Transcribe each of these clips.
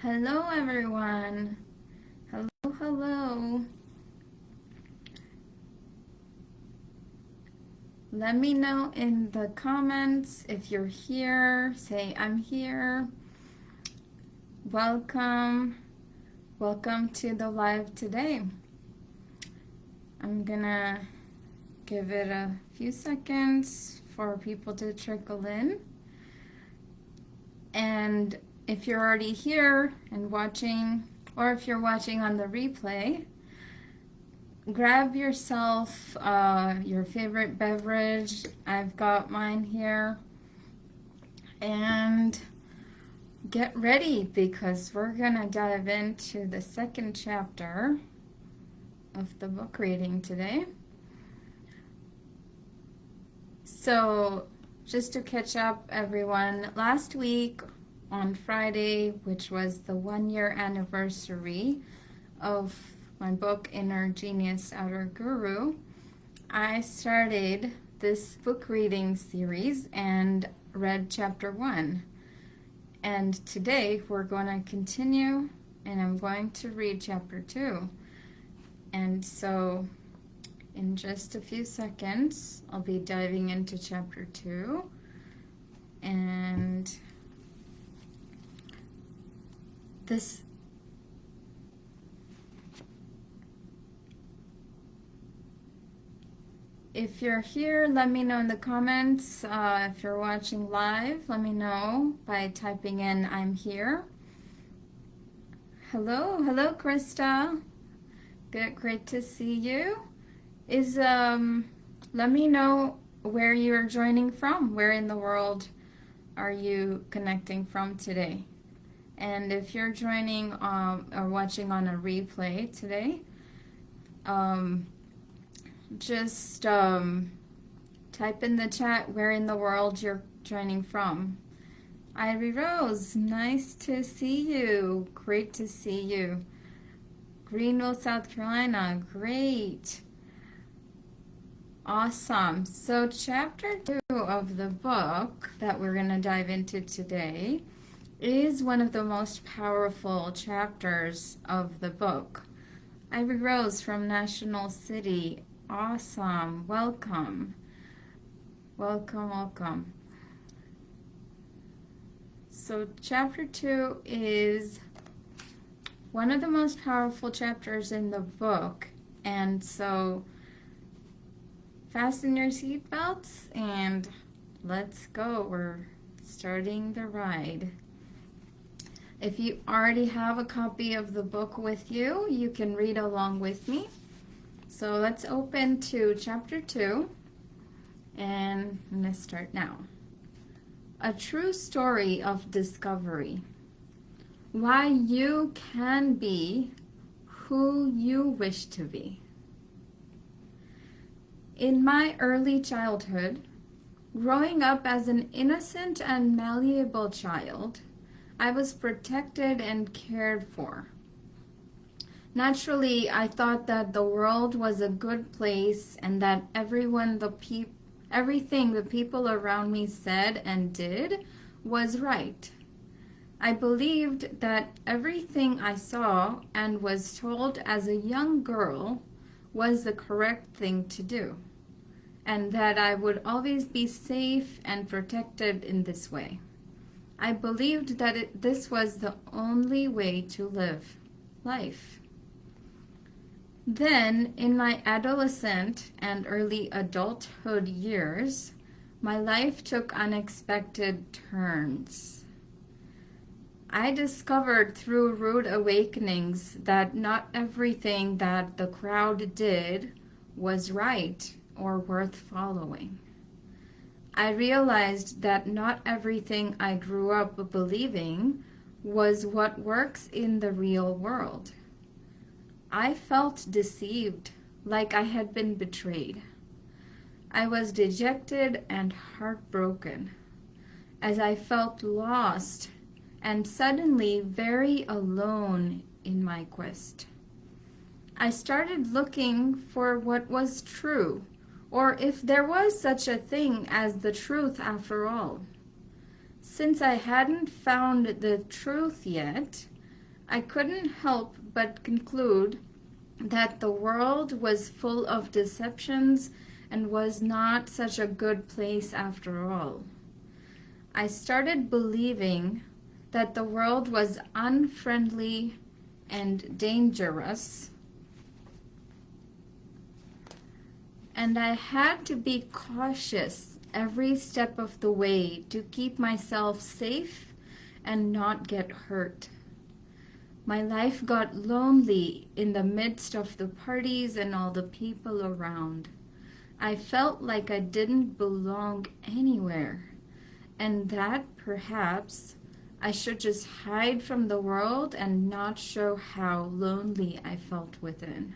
Hello everyone. Hello, hello. Let me know in the comments if you're here. Say I'm here. Welcome. Welcome to the live today. I'm gonna give it a few seconds for people to trickle in. And if you're already here and watching, or if you're watching on the replay, grab yourself your favorite beverage. I've got mine here. And get ready because we're going to dive into the second chapter of the book reading today. So, just to catch up, everyone, last week on Friday, which was the 1-year anniversary of my book, Inner Genius, Outer Guru, I started this book reading series and read chapter 1. And today we're going to continue, and I'm going to read chapter 2. And so in just a few seconds, I'll be diving into chapter 2. And if you're here, let me know in the comments. If you're watching live, let me know by typing in I'm here. Hello, Krista. Great to see you. Let me know where you're joining from. Where in the world are you connecting from today? And if you're joining or watching on a replay today, just type in the chat where in the world you're joining from. Ivory Rose, nice to see you. Great to see you. Greenville, South Carolina, great. Awesome. So chapter 2 of the book that we're going to dive into today is one of the most powerful chapters of the book. Ivory Rose from National City. Awesome. Welcome. Welcome. So chapter 2 is one of the most powerful chapters in the book. And so fasten your seatbelts and let's go. We're starting the ride. If you already have a copy of the book with you, you can read along with me. So let's open to chapter 2, and I'm going to start now. A true story of discovery. Why you can be who you wish to be. In my early childhood, growing up as an innocent and malleable child, I was protected and cared for. Naturally, I thought that the world was a good place and that everything the people around me said and did was right. I believed that everything I saw and was told as a young girl was the correct thing to do, and that I would always be safe and protected in this way. I believed that this was the only way to live life. Then, in my adolescent and early adulthood years, my life took unexpected turns. I discovered through rude awakenings that not everything that the crowd did was right or worth following. I realized that not everything I grew up believing was what works in the real world. I felt deceived, like I had been betrayed. I was dejected and heartbroken, as I felt lost and suddenly very alone in my quest. I started looking for what was true, or if there was such a thing as the truth after all. Since I hadn't found the truth yet, I couldn't help but conclude that the world was full of deceptions and was not such a good place after all. I started believing that the world was unfriendly and dangerous, and I had to be cautious every step of the way to keep myself safe and not get hurt. My life got lonely in the midst of the parties and all the people around. I felt like I didn't belong anywhere, and that perhaps I should just hide from the world and not show how lonely I felt within.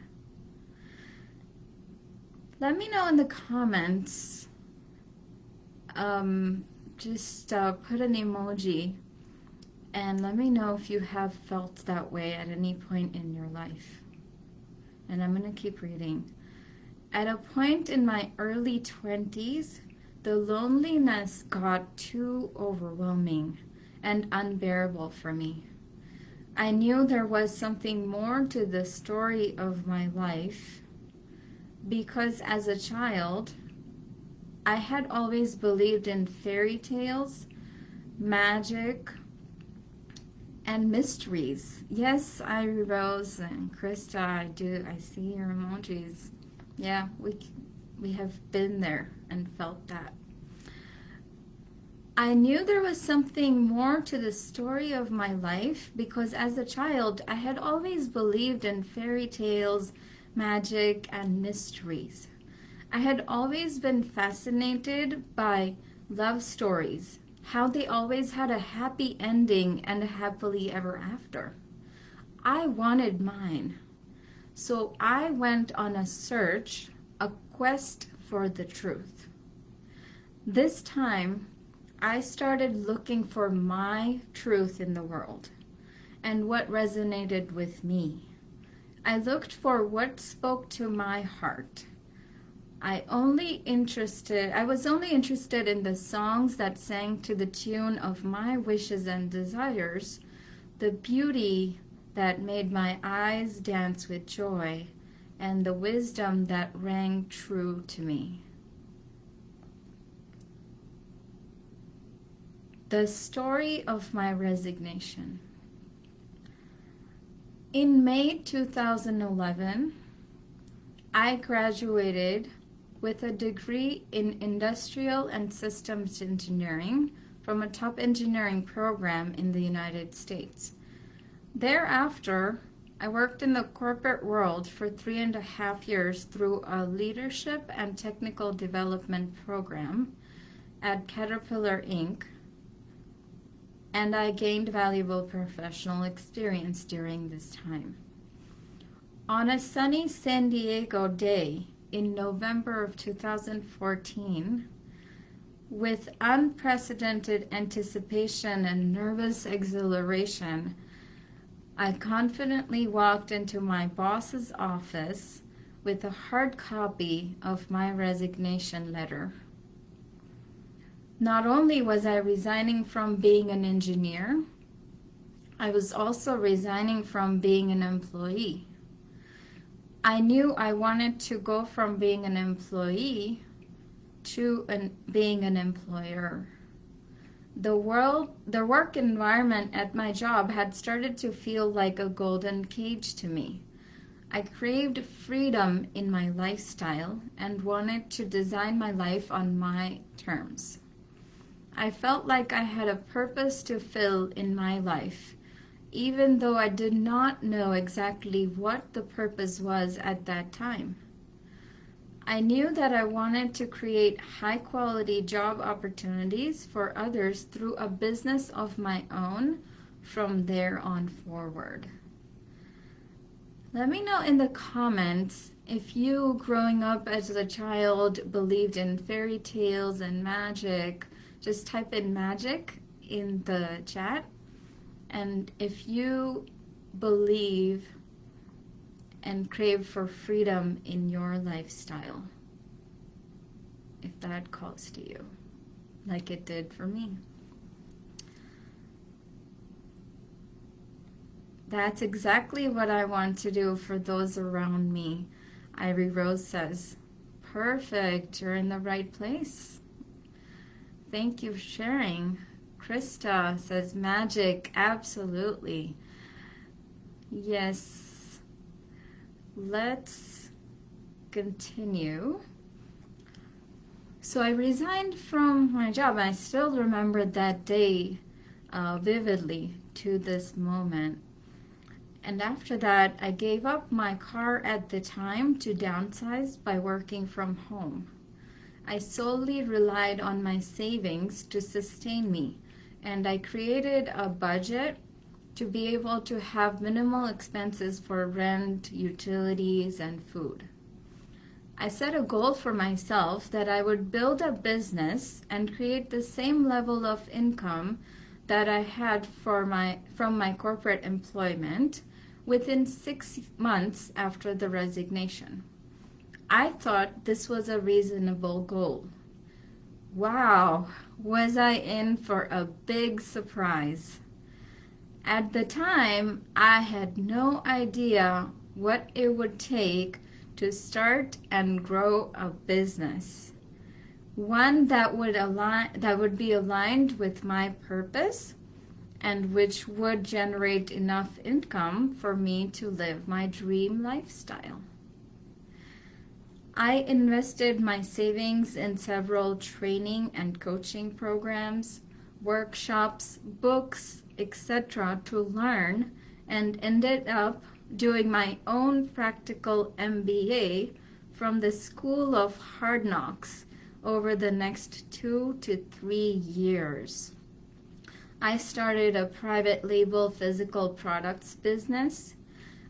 Let me know in the comments. Just put an emoji and let me know if you have felt that way at any point in your life. And I'm going to keep reading. At a point in my early 20s, the loneliness got too overwhelming and unbearable for me. I knew there was something more to the story of my life because as a child, I had always believed in fairy tales, magic, and mysteries. Yes, Irie Rose and Krista, I see your emojis. Yeah, we have been there and felt that. I knew there was something more to the story of my life because as a child, I had always believed in fairy tales, magic, and mysteries. I had always been fascinated by love stories, how they always had a happy ending and a happily ever after. I wanted mine. So I went on a search, a quest for the truth. This time, I started looking for my truth in the world and what resonated with me. I looked for what spoke to my heart. I was only interested in the songs that sang to the tune of my wishes and desires, the beauty that made my eyes dance with joy, and the wisdom that rang true to me. The story of my resignation. In May 2011, I graduated with a degree in industrial and systems engineering from a top engineering program in the United States. Thereafter, I worked in the corporate world for 3.5 years through a leadership and technical development program at Caterpillar Inc., and I gained valuable professional experience during this time. On a sunny San Diego day in November of 2014, with unprecedented anticipation and nervous exhilaration, I confidently walked into my boss's office with a hard copy of my resignation letter. Not only was I resigning from being an engineer, I was also resigning from being an employee. I knew I wanted to go from being an employee to being an employer. The work environment at my job had started to feel like a golden cage to me. I craved freedom in my lifestyle and wanted to design my life on my terms. I felt like I had a purpose to fill in my life, even though I did not know exactly what the purpose was at that time. I knew that I wanted to create high-quality job opportunities for others through a business of my own from there on forward. Let me know in the comments if you, growing up as a child, believed in fairy tales and magic. Just type in magic in the chat. And if you believe and crave for freedom in your lifestyle, if that calls to you, like it did for me. That's exactly what I want to do for those around me. Irie Rose says, perfect, you're in the right place. Thank you for sharing. Krista says, magic, absolutely. Yes. Let's continue. So I resigned from my job. I still remember that day vividly to this moment. And after that, I gave up my car at the time to downsize by working from home. I solely relied on my savings to sustain me, and I created a budget to be able to have minimal expenses for rent, utilities, and food. I set a goal for myself that I would build a business and create the same level of income that I had from my corporate employment within 6 months after the resignation. I thought this was a reasonable goal. Wow, was I in for a big surprise. At the time, I had no idea what it would take to start and grow a business. One that would be aligned with my purpose and which would generate enough income for me to live my dream lifestyle. I invested my savings in several training and coaching programs, workshops, books, etc. to learn, and ended up doing my own practical MBA from the School of Hard Knocks over the next 2 to 3 years. I started a private label physical products business,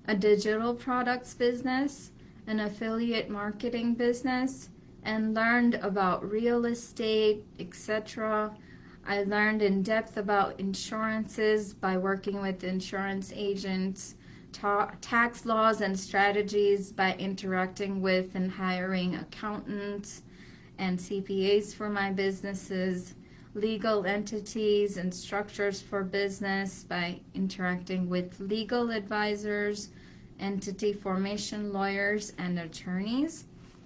a digital products business, an affiliate marketing business, and learned about real estate, etc. I learned in depth about insurances by working with insurance agents, tax laws and strategies by interacting with and hiring accountants and CPAs for my businesses, legal entities and structures for business by interacting with legal advisors, entity formation lawyers, and attorneys,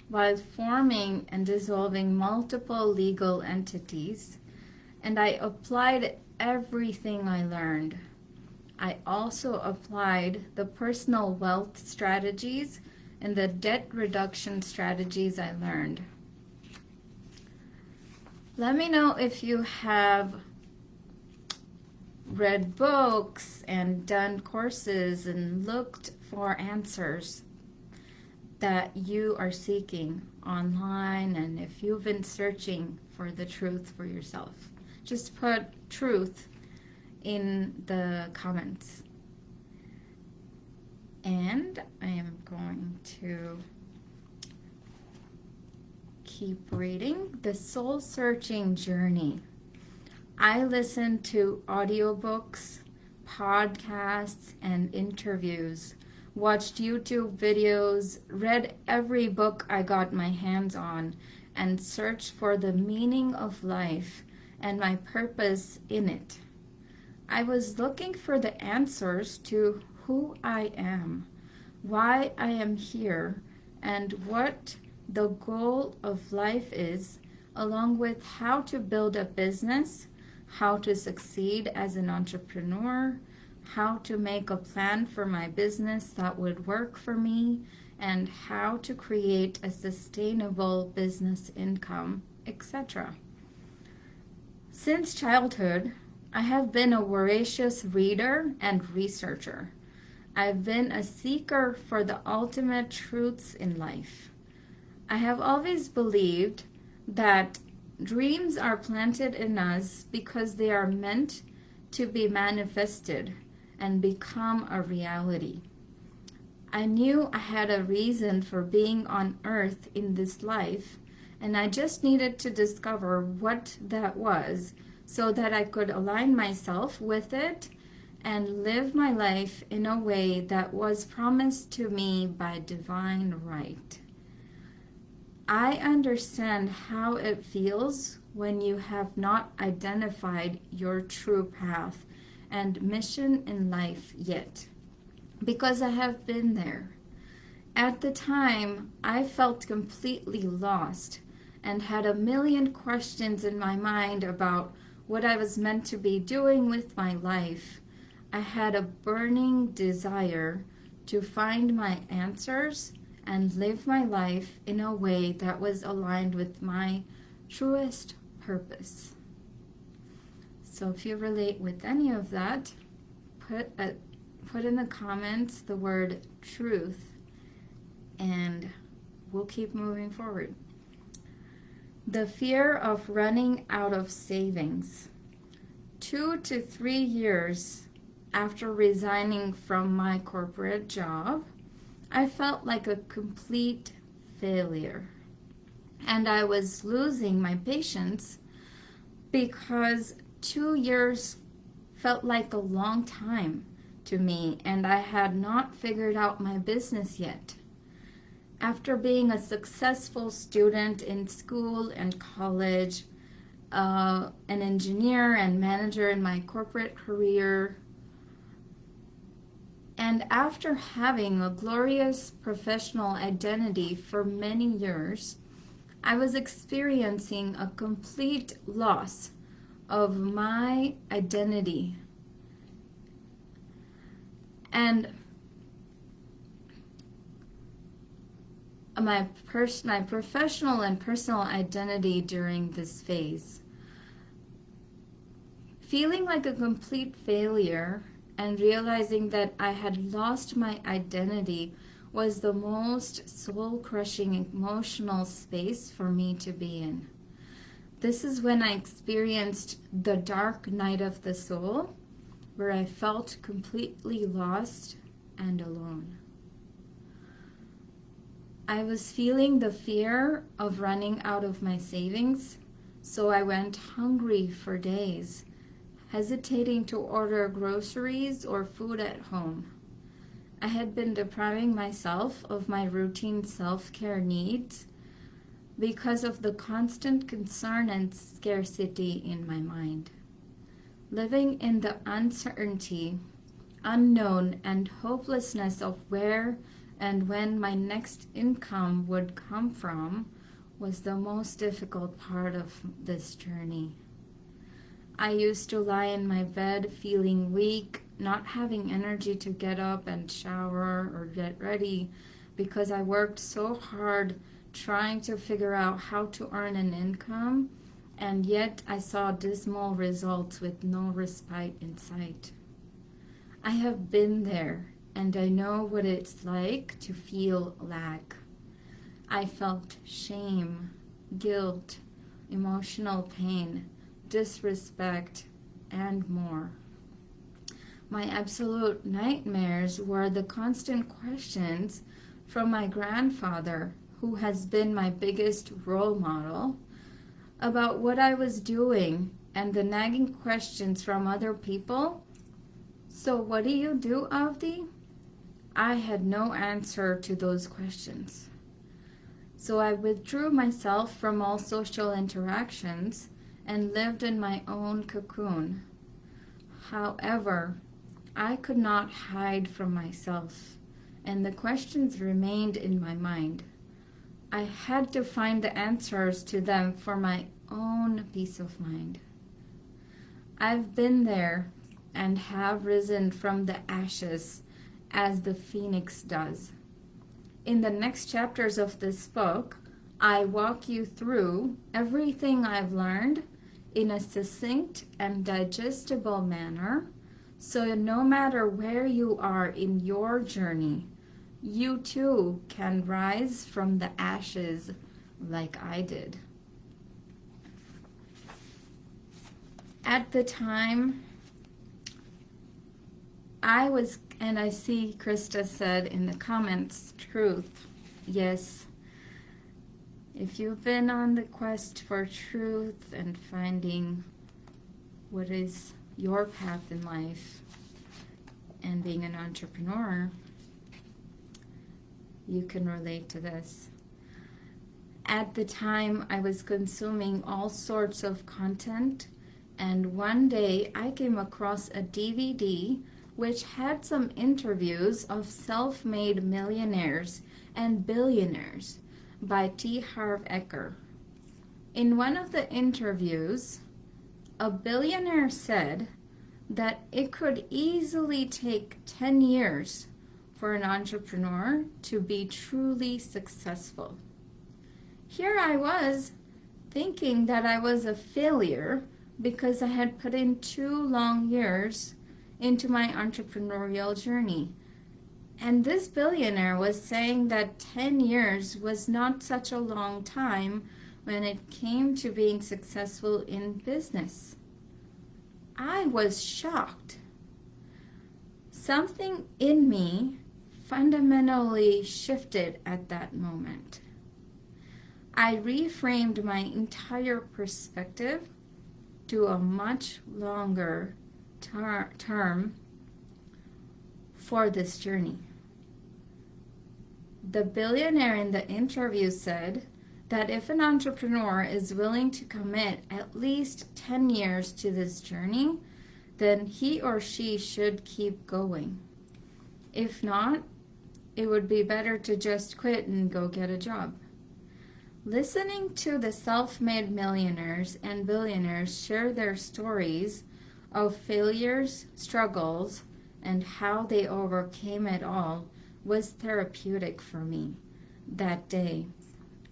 while forming and dissolving multiple legal entities. And I applied everything I learned. I also applied the personal wealth strategies and the debt reduction strategies I learned. Let me know if you have read books and done courses and looked for answers that you are seeking online, and if you've been searching for the truth for yourself. Just put truth in the comments. And I am going to keep reading. The Soul Searching Journey. I listened to audiobooks, podcasts, and interviews, watched YouTube videos, read every book I got my hands on, and searched for the meaning of life and my purpose in it. I was looking for the answers to who I am, why I am here, and what the goal of life is, along with how to build a business, how to succeed as an entrepreneur, how to make a plan for my business that would work for me, and how to create a sustainable business income, etc. Since childhood, I have been a voracious reader and researcher. I've been a seeker for the ultimate truths in life. I have always believed that dreams are planted in us because they are meant to be manifested and become a reality. I knew I had a reason for being on earth in this life, and I just needed to discover what that was so that I could align myself with it and live my life in a way that was promised to me by divine right. I understand how it feels when you have not identified your true path and mission in life yet. because I have been there. At the time, I felt completely lost and had a million questions in my mind about what I was meant to be doing with my life. I had a burning desire to find my answers and live my life in a way that was aligned with my truest purpose. So if you relate with any of that, put in the comments the word truth, and we'll keep moving forward. The fear of running out of savings. 2 to 3 years after resigning from my corporate job, I felt like a complete failure. And I was losing my patience because 2 years felt like a long time to me, and I had not figured out my business yet. After being a successful student in school and college, an engineer and manager in my corporate career, and after having a glorious professional identity for many years, I was experiencing a complete loss of my identity. And my professional and personal identity during this phase. Feeling like a complete failure and realizing that I had lost my identity was the most soul-crushing emotional space for me to be in. This is when I experienced the dark night of the soul, where I felt completely lost and alone. I was feeling the fear of running out of my savings, so I went hungry for days, hesitating to order groceries or food at home. I had been depriving myself of my routine self-care needs because of the constant concern and scarcity in my mind. Living in the uncertainty, unknown, and hopelessness of where and when my next income would come from was the most difficult part of this journey. I used to lie in my bed feeling weak, not having energy to get up and shower or get ready because I worked so hard trying to figure out how to earn an income, and yet I saw dismal results with no respite in sight. I have been there, and I know what it's like to feel lack. I felt shame, guilt, emotional pain, disrespect, and more. My absolute nightmares were the constant questions from my grandfather, who has been my biggest role model, about what I was doing, and the nagging questions from other people. So what do you do, Avadhi? I had no answer to those questions. So I withdrew myself from all social interactions and lived in my own cocoon. However, I could not hide from myself, and the questions remained in my mind. I had to find the answers to them for my own peace of mind. I've been there and have risen from the ashes as the phoenix does. In the next chapters of this book, I walk you through everything I've learned in a succinct and digestible manner, so no matter where you are in your journey, you too can rise from the ashes like I did. At the time, and I see Krista said in the comments, truth. Yes, if you've been on the quest for truth and finding what is your path in life and being an entrepreneur, you can relate to this. At the time, I was consuming all sorts of content, and one day I came across a DVD which had some interviews of self-made millionaires and billionaires by T. Harv Eker. In one of the interviews, a billionaire said that it could easily take 10 years for an entrepreneur to be truly successful. Here I was thinking that I was a failure because I had put in 2 long years into my entrepreneurial journey. And this billionaire was saying that 10 years was not such a long time when it came to being successful in business. I was shocked. Something in me fundamentally shifted at that moment. I reframed my entire perspective to a much longer term for this journey. The billionaire in the interview said that if an entrepreneur is willing to commit at least 10 years to this journey, then he or she should keep going. If not, it would be better to just quit and go get a job. Listening to the self-made millionaires and billionaires share their stories of failures, struggles, and how they overcame it all was therapeutic for me that day.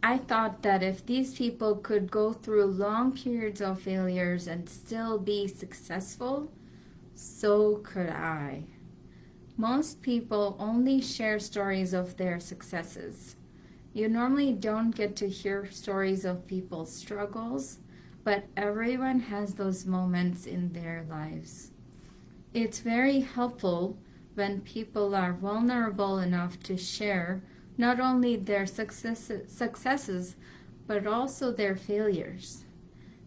I thought that if these people could go through long periods of failures and still be successful, so could I. Most people only share stories of their successes. You normally don't get to hear stories of people's struggles, but everyone has those moments in their lives. It's very helpful when people are vulnerable enough to share not only their successes, but also their failures.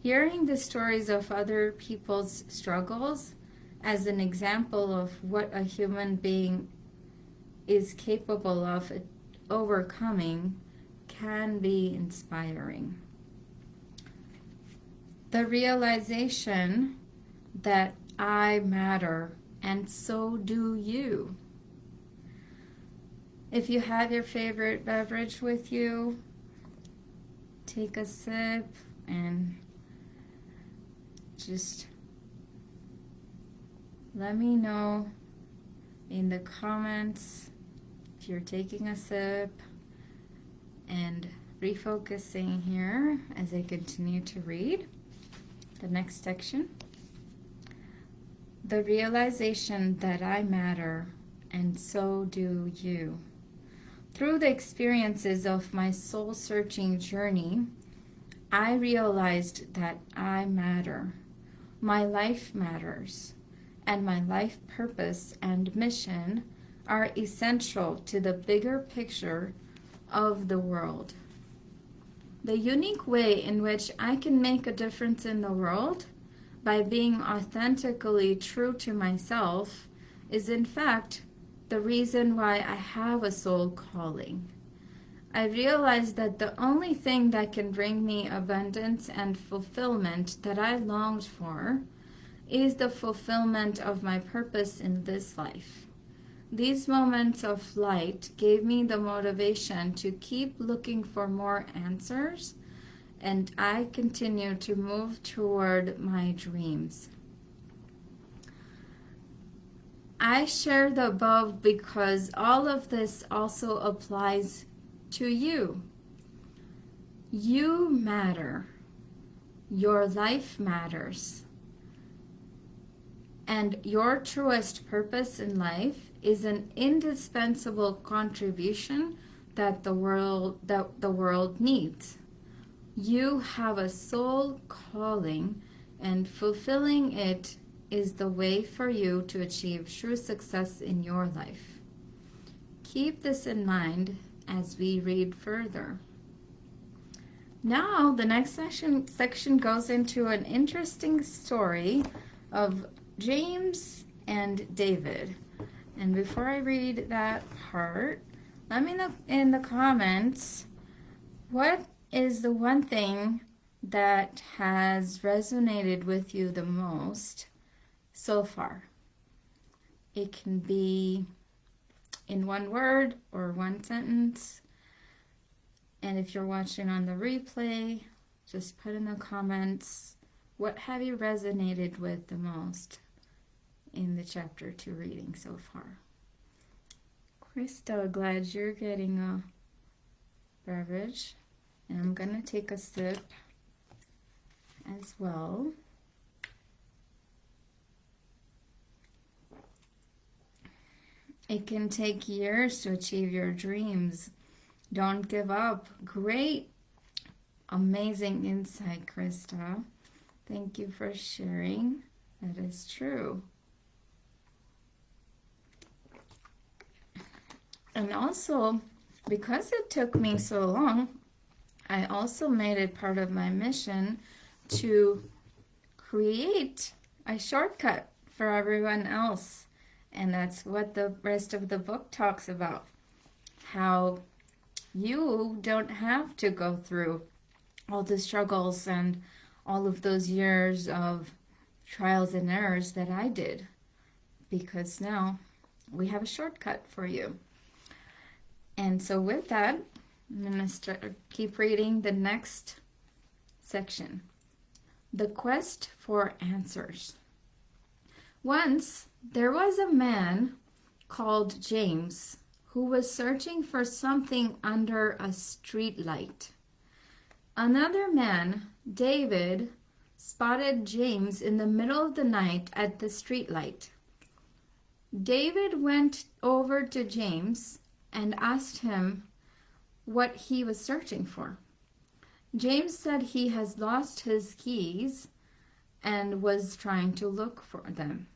Hearing the stories of other people's struggles as an example of what a human being is capable of overcoming can be inspiring. The realization that I matter and so do you. If you have your favorite beverage with you, take a sip and just let me know in the comments if you're taking a sip, and refocusing here as I continue to read the next section. The realization that I matter and so do you. Through the experiences of my soul-searching journey, I realized that I matter. My life matters, and my life purpose and mission are essential to the bigger picture of the world. The unique way in which I can make a difference in the world by being authentically true to myself is in fact the reason why I have a soul calling. I realized that the only thing that can bring me abundance and fulfillment that I longed for is the fulfillment of my purpose in this life. These moments of light gave me the motivation to keep looking for more answers, and I continue to move toward my dreams. I share the above because all of this also applies to you. You matter. Your life matters. And your truest purpose in life is an indispensable contribution that the world needs. You have a soul calling, and fulfilling it is the way for you to achieve true success in your life. Keep this in mind as we read further. Now, the next section goes into an interesting story of James and David. And before I read that part, let me know in the comments, what is the one thing that has resonated with you the most so far? It can be in one word or one sentence. And if you're watching on the replay, just put in the comments, what have you resonated with the most in the chapter 2 reading so far? Krista, glad you're getting a beverage. And I'm going to take a sip as well. It can take years to achieve your dreams. Don't give up. Great, amazing insight, Krista. Thank you for sharing. That is true. And also, because it took me so long, I also made it part of my mission to create a shortcut for everyone else. And that's what the rest of the book talks about. How you don't have to go through all the struggles and all of those years of trials and errors that I did. Because now we have a shortcut for you. And so with that, I'm going to keep reading the next section. The quest for answers. Once there was a man called James who was searching for something under a street light. Another man, David, spotted James in the middle of the night at the street light. David went over to James and asked him what he was searching for. James said he has lost his keys and was trying to look for them.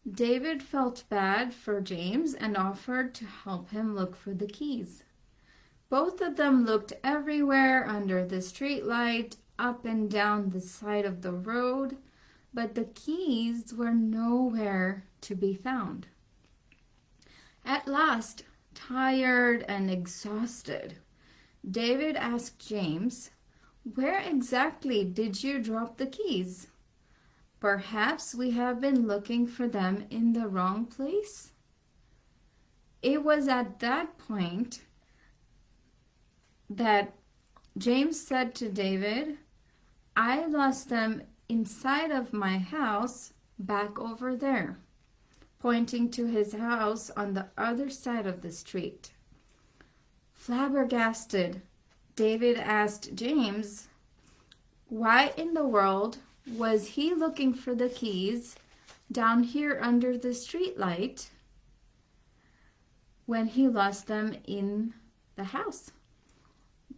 David felt bad for James and offered to help him look for the keys. Both of them looked everywhere under the street light, up and down the side of the road, but the keys were nowhere to be found. At last, tired and exhausted, David asked James, "Where exactly did you drop the keys? Perhaps we have been looking for them in the wrong place?" It was at that point that James said to David, "I lost them inside of my house back over there," pointing to his house on the other side of the street. Flabbergasted, David asked James, why in the world was he looking for the keys down here under the street light when he lost them in the house?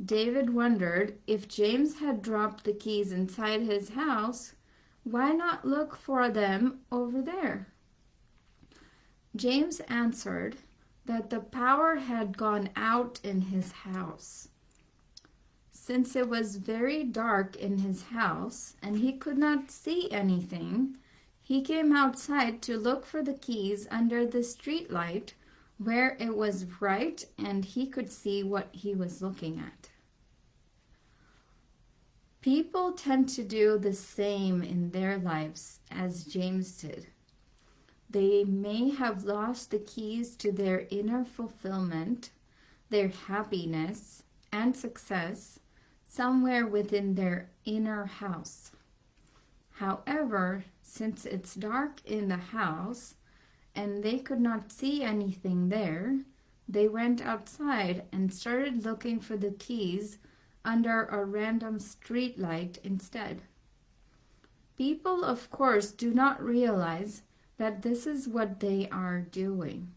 David wondered if James had dropped the keys inside his house, why not look for them over there? James answered that the power had gone out in his house. Since it was very dark in his house and he could not see anything, he came outside to look for the keys under the street light where it was bright and he could see what he was looking at. People tend to do the same in their lives as James did. They may have lost the keys to their inner fulfillment, their happiness, and success somewhere within their inner house. However, since it's dark in the house and they could not see anything there, they went outside and started looking for the keys under a random street light instead. People, of course, do not realize that this is what they are doing.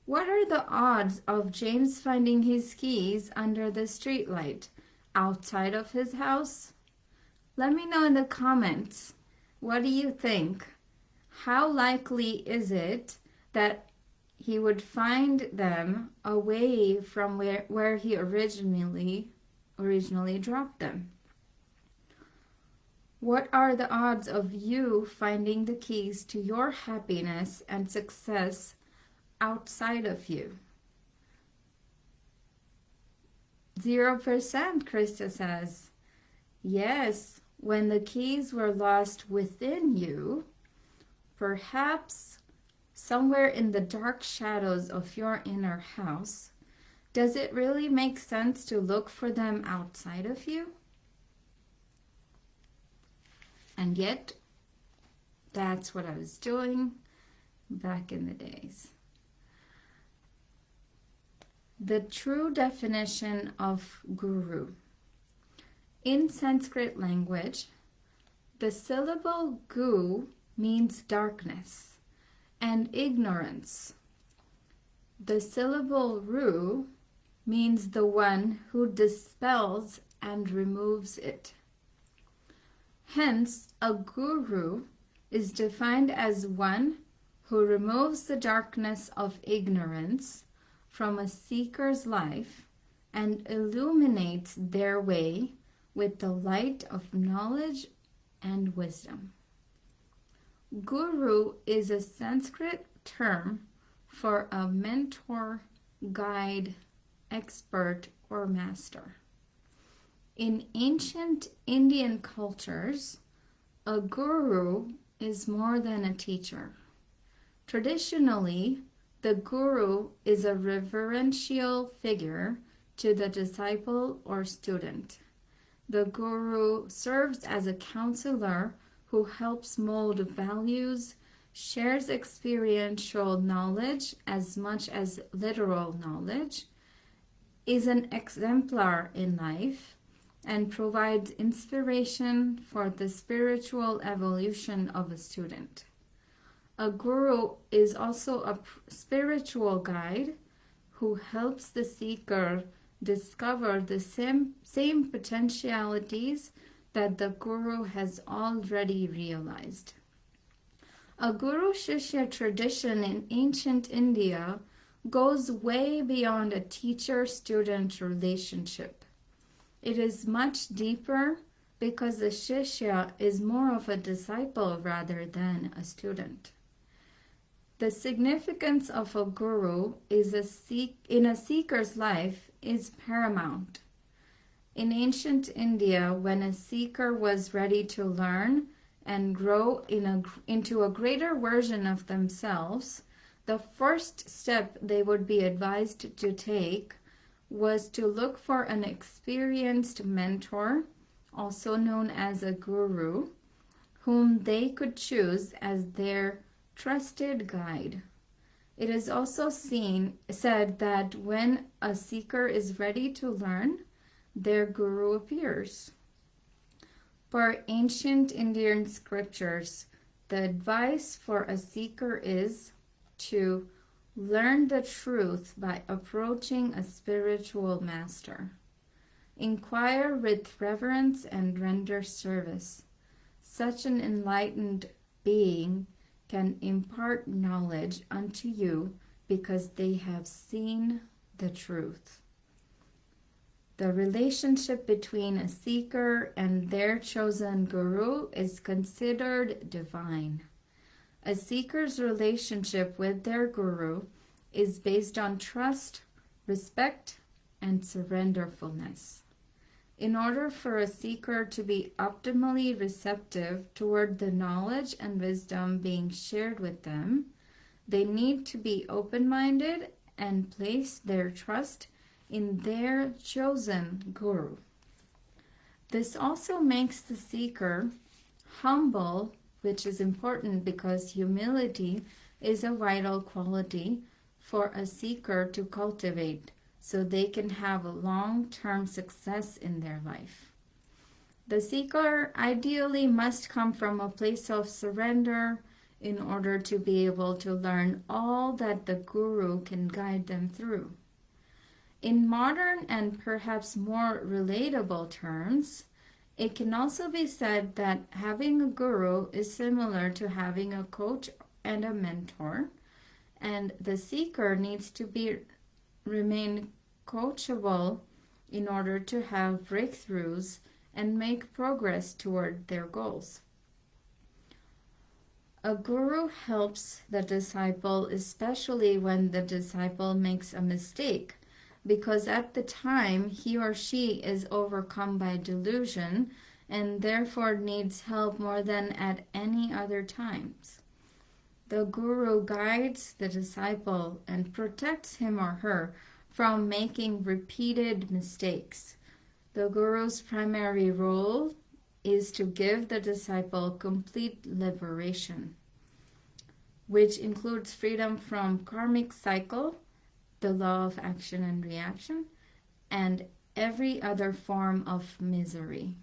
What are the odds of James finding his keys under the streetlight outside of his house? Let me know in the comments. What do you think? How likely is it that he would find them away from where he originally dropped them? What are the odds of you finding the keys to your happiness and success outside of you? 0%, Krista says. Yes, when the keys were lost within you, perhaps somewhere in the dark shadows of your inner house, does it really make sense to look for them outside of you? And yet, that's what I was doing back in the days. The true definition of guru. In Sanskrit language, the syllable gu means darkness and ignorance. The syllable ru means the one who dispels and removes it. Hence, a guru is defined as one who removes the darkness of ignorance from a seeker's life and illuminates their way with the light of knowledge and wisdom. Guru is a Sanskrit term for a mentor, guide, expert, or master. In ancient Indian cultures, a guru is more than a teacher. Traditionally, the guru is a reverential figure to the disciple or student. The guru serves as a counselor who helps mold values, shares experiential knowledge as much as literal knowledge, is an exemplar in life, and provides inspiration for the spiritual evolution of a student. A guru is also a spiritual guide who helps the seeker discover the same potentialities that the guru has already realized. A guru-shishya tradition in ancient India goes way beyond a teacher-student relationship. It is much deeper because the shishya is more of a disciple rather than a student. The significance of a guru in a seeker's life is paramount. In ancient India, when a seeker was ready to learn and grow into a greater version of themselves, the first step they would be advised to take was to look for an experienced mentor, also known as a guru, whom they could choose as their trusted guide. It is also said that when a seeker is ready to learn, their guru appears. For ancient Indian scriptures, the advice for a seeker is to learn the truth by approaching a spiritual master. Inquire with reverence and render service. Such an enlightened being can impart knowledge unto you because they have seen the truth. The relationship between a seeker and their chosen guru is considered divine. A seeker's relationship with their guru is based on trust, respect, and surrenderfulness. In order for a seeker to be optimally receptive toward the knowledge and wisdom being shared with them, they need to be open-minded and place their trust in their chosen guru. This also makes the seeker humble, which is important because humility is a vital quality for a seeker to cultivate so they can have a long-term success in their life. The seeker ideally must come from a place of surrender in order to be able to learn all that the guru can guide them through. In modern and perhaps more relatable terms, it can also be said that having a guru is similar to having a coach and a mentor, and the seeker needs to remain coachable in order to have breakthroughs and make progress toward their goals. A guru helps the disciple, especially when the disciple makes a mistake, because at the time he or she is overcome by delusion and therefore needs help more than at any other times. The guru guides the disciple and protects him or her from making repeated mistakes. The guru's primary role is to give the disciple complete liberation, which includes freedom from karmic cycle, the law of action and reaction, and every other form of misery.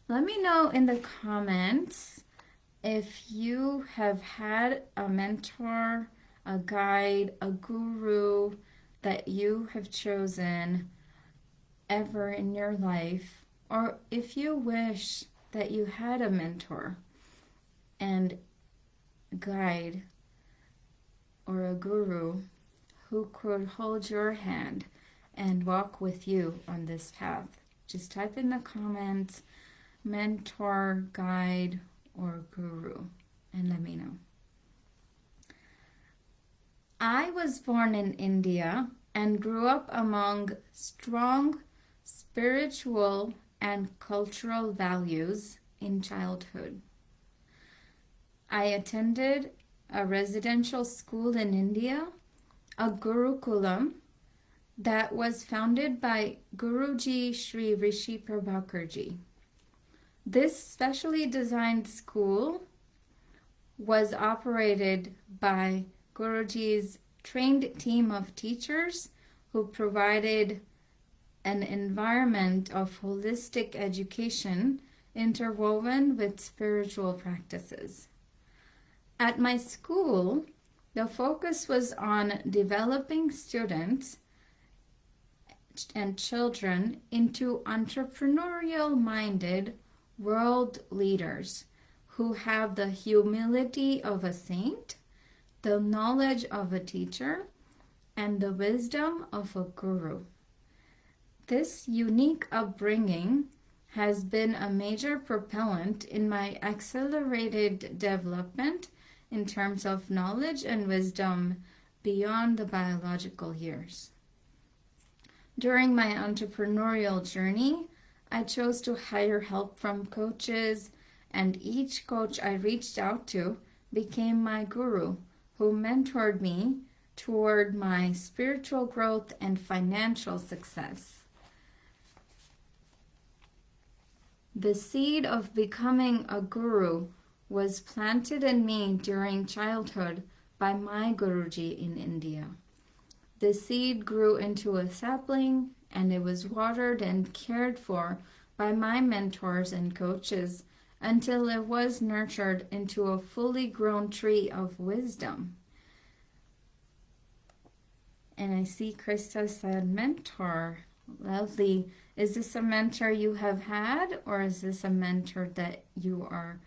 Let me know in the comments if you have had a mentor, a guide, a guru that you have chosen ever in your life, or if you wish that you had a mentor and guide or a guru who could hold your hand and walk with you on this path. Just type in the comments, mentor, guide, or guru, and let me know. I was born in India and grew up among strong spiritual and cultural values in childhood. I attended a residential school in India, a Gurukulam, that was founded by Guruji Sri Rishi Prabhakarji. This specially designed school was operated by Guruji's trained team of teachers who provided an environment of holistic education interwoven with spiritual practices. At my school, the focus was on developing students and children into entrepreneurial-minded world leaders who have the humility of a saint, the knowledge of a teacher, and the wisdom of a guru. This unique upbringing has been a major propellant in my accelerated development in terms of knowledge and wisdom beyond the biological years. During my entrepreneurial journey, I chose to hire help from coaches, and each coach I reached out to became my guru, who mentored me toward my spiritual growth and financial success. The seed of becoming a guru was planted in me during childhood by my Guruji in India. The seed grew into a sapling, and it was watered and cared for by my mentors and coaches until it was nurtured into a fully grown tree of wisdom. And I see Krista said mentor. Lovely. Is this a mentor you have had, or is this a mentor that you are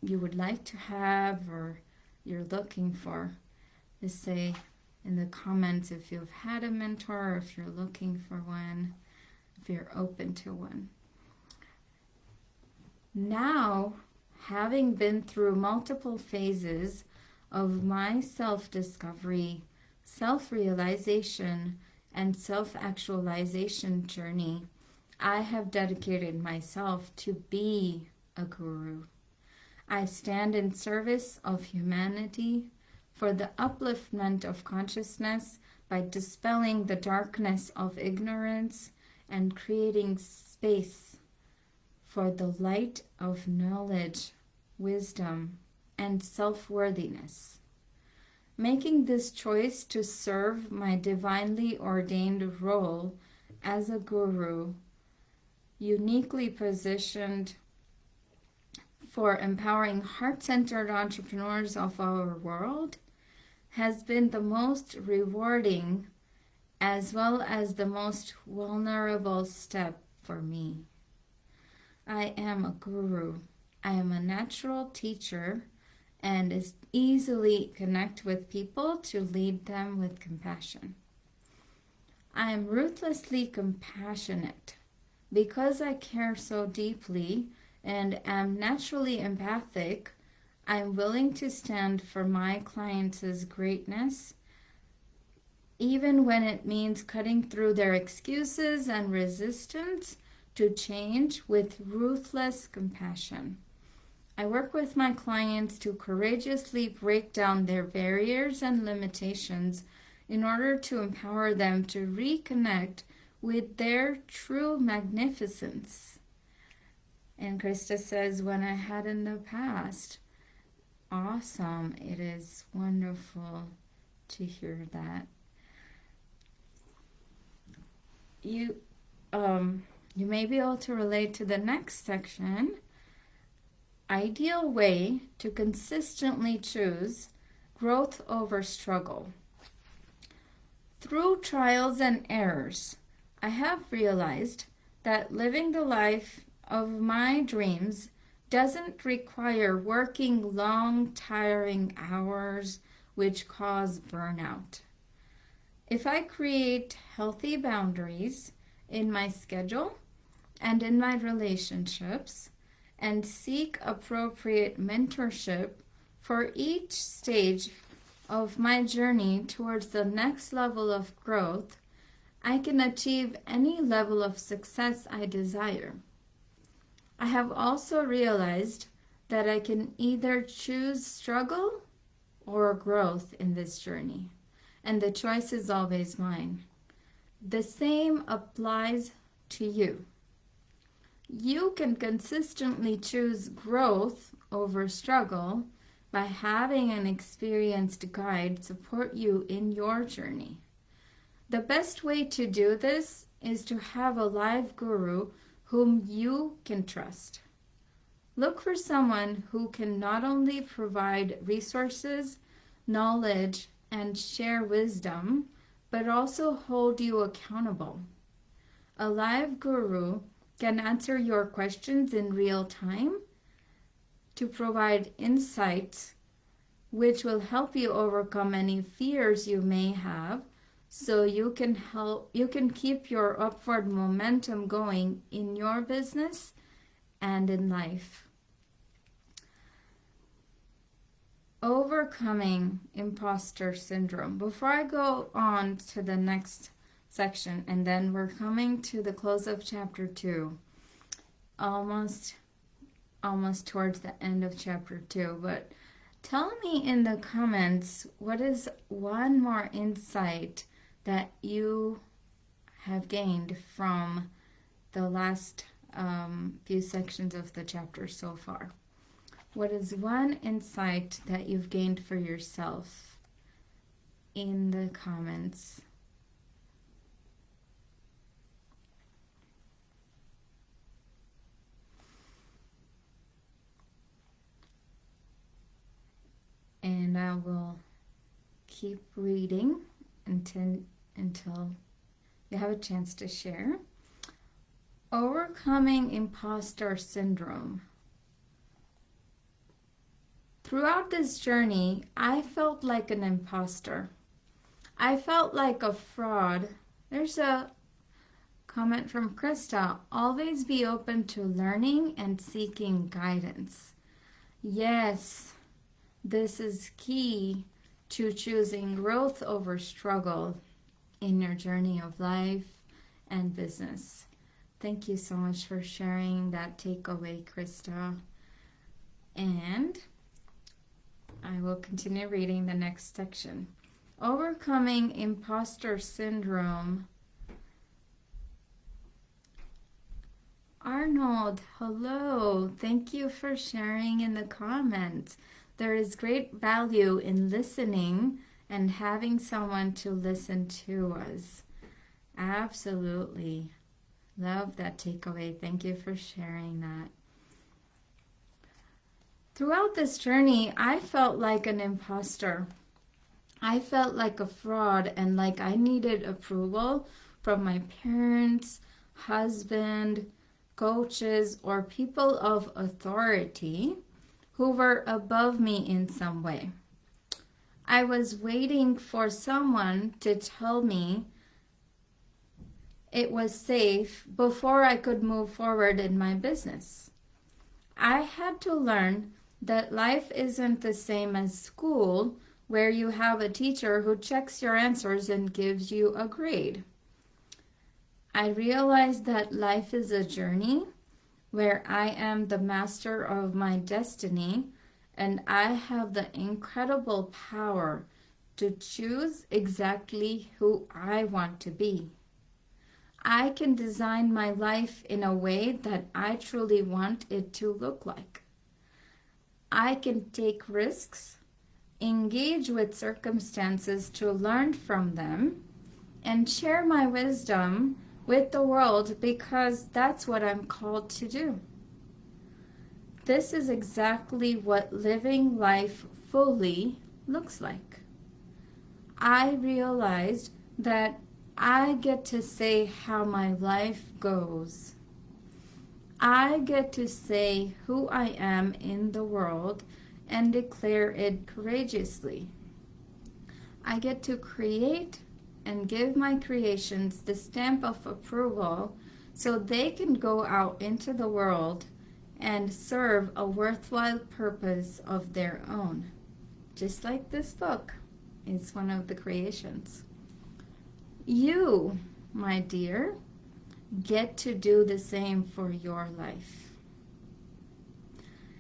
you would like to have or you're looking for? Just say in the comments if you've had a mentor or if you're looking for one, if you're open to one. Now, having been through multiple phases of my self-discovery, self-realization, and self-actualization journey, I have dedicated myself to be a guru. I stand in service of humanity for the upliftment of consciousness by dispelling the darkness of ignorance and creating space for the light of knowledge, wisdom, and self-worthiness. Making this choice to serve my divinely ordained role as a guru, uniquely positioned for empowering heart-centered entrepreneurs of our world, has been the most rewarding as well as the most vulnerable step for me. I am a guru. I am a natural teacher and easily connect with people to lead them with compassion. I am ruthlessly compassionate because I care so deeply and am naturally empathic. I am willing to stand for my clients' greatness, even when it means cutting through their excuses and resistance to change with ruthless compassion. I work with my clients to courageously break down their barriers and limitations in order to empower them to reconnect with their true magnificence. And Krista says, when I had in the past. Awesome. It is wonderful to hear that. You may be able to relate to the next section. Ideal way to consistently choose growth over struggle. Through trials and errors, I have realized that living the life of my dreams doesn't require working long, tiring hours which cause burnout. If I create healthy boundaries in my schedule and in my relationships and seek appropriate mentorship for each stage of my journey towards the next level of growth, I can achieve any level of success I desire. I have also realized that I can either choose struggle or growth in this journey, and the choice is always mine. The same applies to you. You can consistently choose growth over struggle by having an experienced guide support you in your journey. The best way to do this is to have a live guru whom you can trust. Look for someone who can not only provide resources, knowledge, and share wisdom, but also hold you accountable. A live guru can answer your questions in real time to provide insights which will help you overcome any fears you may have, so you can keep your upward momentum going in your business and in life. Overcoming imposter syndrome. Before I go on to the next section, and then we're coming to the close of chapter 2, almost towards the end of chapter 2, but tell me in the comments, what is one more insight that you have gained from the last few sections of the chapter so far? What is one insight that you've gained for yourself in the comments? And I will keep reading until you have a chance to share. Overcoming imposter syndrome. Throughout this journey, I felt like an imposter. I felt like a fraud. There's a comment from Krista. Always be open to learning and seeking guidance. Yes, this is key to choosing growth over struggle in your journey of life and business. Thank you so much for sharing that takeaway, Krista. And I will continue reading the next section. Overcoming imposter syndrome. Arnold, hello. Thank you for sharing in the comments. There is great value in listening and having someone to listen to us. Absolutely. Love that takeaway. Thank you for sharing that. Throughout this journey, I felt like an imposter. I felt like a fraud and like I needed approval from my parents, husband, coaches, or people of authority who were above me in some way. I was waiting for someone to tell me it was safe before I could move forward in my business. I had to learn that life isn't the same as school, where you have a teacher who checks your answers and gives you a grade. I realized that life is a journey where I am the master of my destiny and I have the incredible power to choose exactly who I want to be. I can design my life in a way that I truly want it to look like. I can take risks, engage with circumstances to learn from them, and share my wisdom with the world because that's what I'm called to do. This is exactly what living life fully looks like. I realized that I get to say how my life goes. I get to say who I am in the world and declare it courageously. I get to create and give my creations the stamp of approval so they can go out into the world and serve a worthwhile purpose of their own. Just like this book is one of the creations. You, my dear, get to do the same for your life.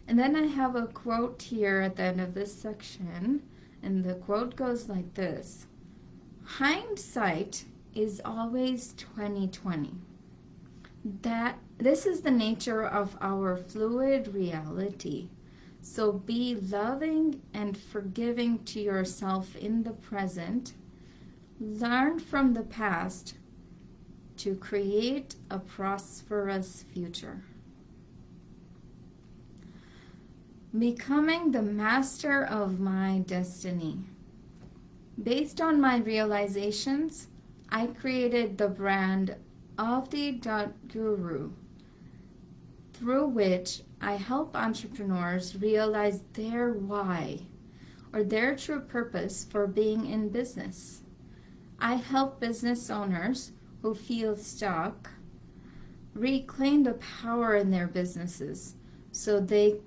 And then I have a quote here at the end of this section, and the quote goes like this: hindsight is always 20/20. That this is the nature of our fluid reality. So be loving and forgiving to yourself in the present. Learn from the past to create a prosperous future. Becoming the master of my destiny. Based on my realizations, I created the brand Avadhi Guru, through which I help entrepreneurs realize their why or their true purpose for being in business. I help business owners who feel stuck reclaim the power in their businesses so they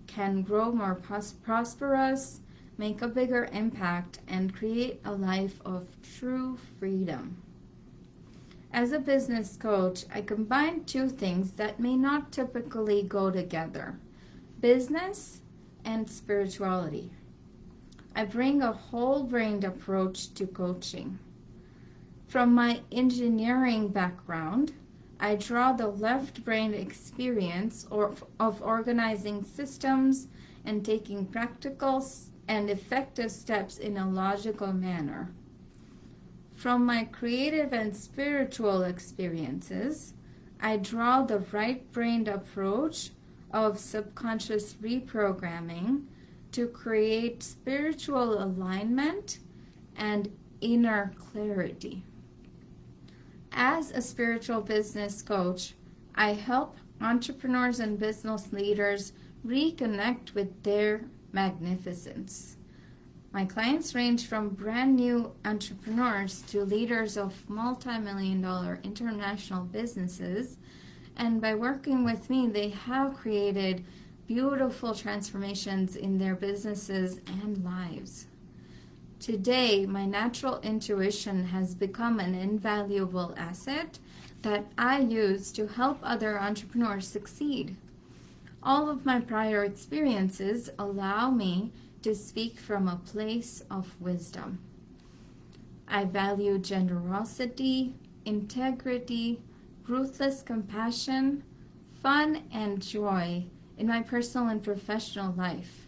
can grow more prosperous, make a bigger impact, and create a life of true freedom. As a business coach, I combine two things that may not typically go together: business and spirituality. I bring a whole-brained approach to coaching. From my engineering background, I draw the left-brain experience of organizing systems and taking practical and effective steps in a logical manner. From my creative and spiritual experiences, I draw the right-brained approach of subconscious reprogramming to create spiritual alignment and inner clarity. As a spiritual business coach, I help entrepreneurs and business leaders reconnect with their magnificence. My clients range from brand new entrepreneurs to leaders of multi-million-dollar international businesses, and by working with me, they have created beautiful transformations in their businesses and lives. Today, my natural intuition has become an invaluable asset that I use to help other entrepreneurs succeed. All of my prior experiences allow me to speak from a place of wisdom. I value generosity, integrity, ruthless compassion, fun, and joy in my personal and professional life.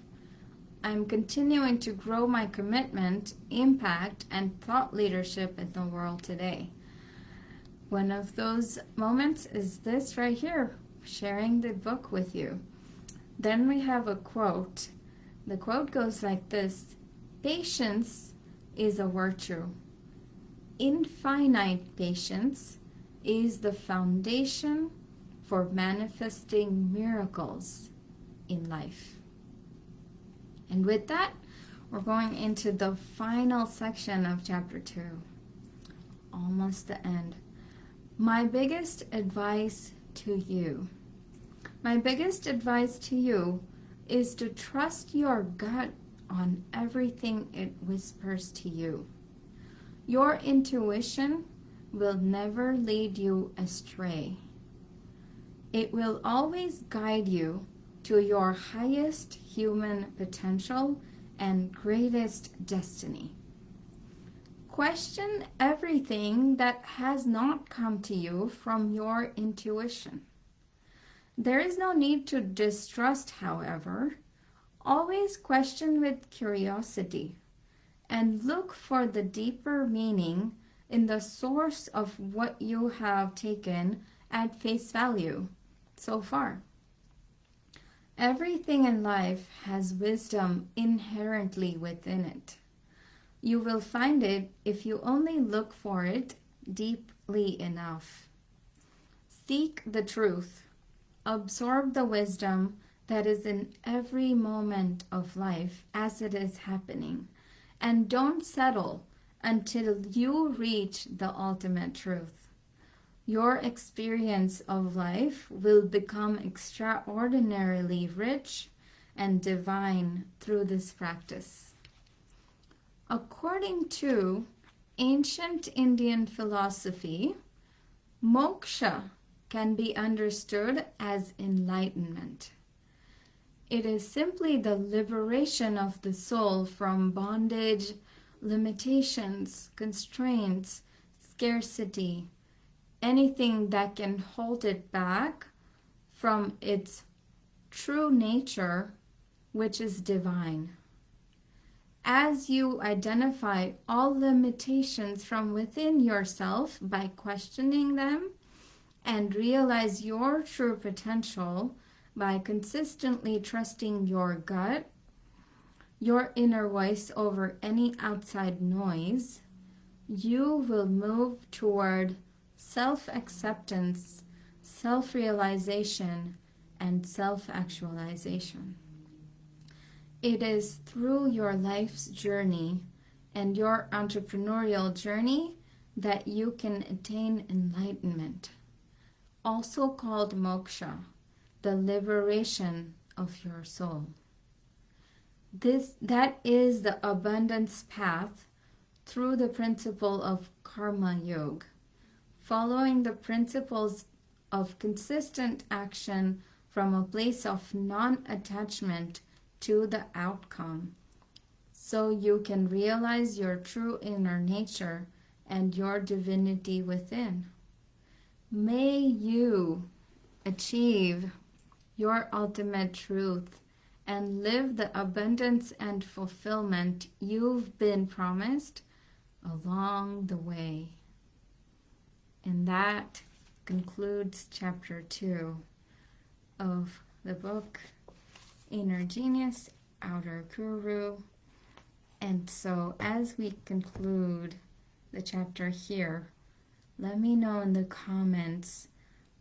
I'm continuing to grow my commitment, impact, and thought leadership in the world today. One of those moments is this right here, sharing the book with you. Then we have a quote. The quote goes like this: patience is a virtue. Infinite patience is the foundation for manifesting miracles in life. And with that, we're going into the final section of chapter 2. Almost the end. My biggest advice to you. My biggest advice to you is to trust your gut on everything it whispers to you. Your intuition will never lead you astray. It will always guide you to your highest human potential and greatest destiny. Question everything that has not come to you from your intuition. There is no need to distrust, however. Always question with curiosity and look for the deeper meaning in the source of what you have taken at face value so far. Everything in life has wisdom inherently within it. You will find it if you only look for it deeply enough. Seek the truth. Absorb the wisdom that is in every moment of life as it is happening. And don't settle until you reach the ultimate truth. Your experience of life will become extraordinarily rich and divine through this practice. According to ancient Indian philosophy, moksha can be understood as enlightenment. It is simply the liberation of the soul from bondage, limitations, constraints, scarcity, anything that can hold it back from its true nature, which is divine. As you identify all limitations from within yourself by questioning them and realize your true potential by consistently trusting your gut, your inner voice over any outside noise, you will move toward self-acceptance, self-realization, and self-actualization. It is through your life's journey and your entrepreneurial journey that you can attain enlightenment, also called moksha, the liberation of your soul. That is the abundance path through the principle of karma yoga, following the principles of consistent action from a place of non-attachment to the outcome, so you can realize your true inner nature and your divinity within. May you achieve your ultimate truth and live the abundance and fulfillment you've been promised along the way. And that concludes chapter 2 of the book Inner Genius, Outer Guru. And so as we conclude the chapter here, let me know in the comments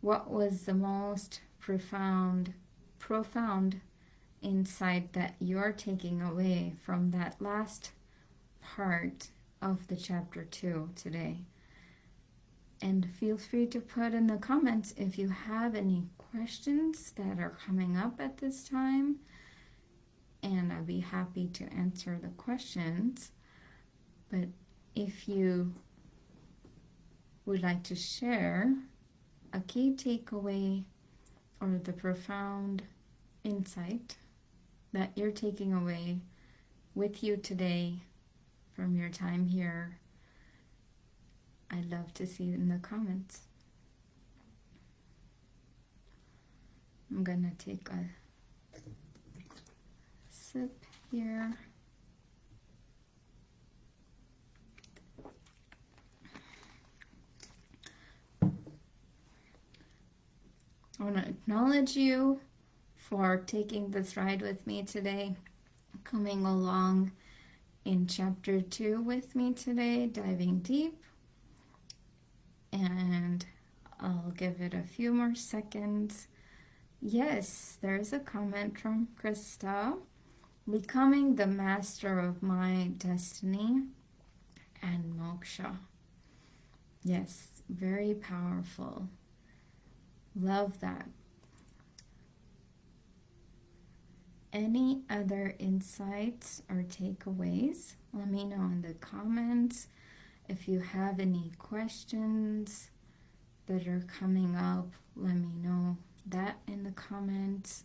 what was the most profound insight that you're taking away from that last part of the chapter 2 today. And feel free to put in the comments if you have any questions that are coming up at this time, and I'll be happy to answer the questions. But if you would like to share a key takeaway or the profound insight that you're taking away with you today from your time here, I'd love to see it in the comments. I'm gonna take a sip here. I want to acknowledge you for taking this ride with me today, coming along in chapter 2 with me today, diving deep. And I'll give it a few more seconds. Yes, there's a comment from Krista. Becoming the master of my destiny and moksha. Yes, very powerful. Love that. Any other insights or takeaways? Let me know in the comments. If you have any questions that are coming up, let me know that in the comments.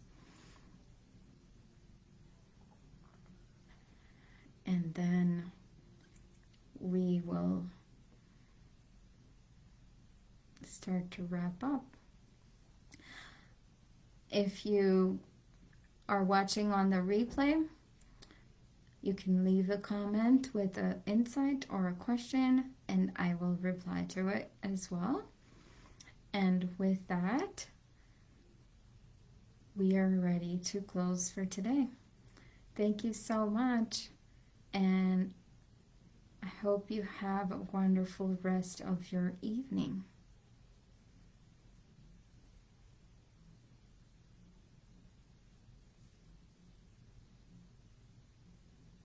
And then we will start to wrap up. If you are watching on the replay, you can leave a comment with an insight or a question, and I will reply to it as well. And with that, we are ready to close for today. Thank you so much, and I hope you have a wonderful rest of your evening.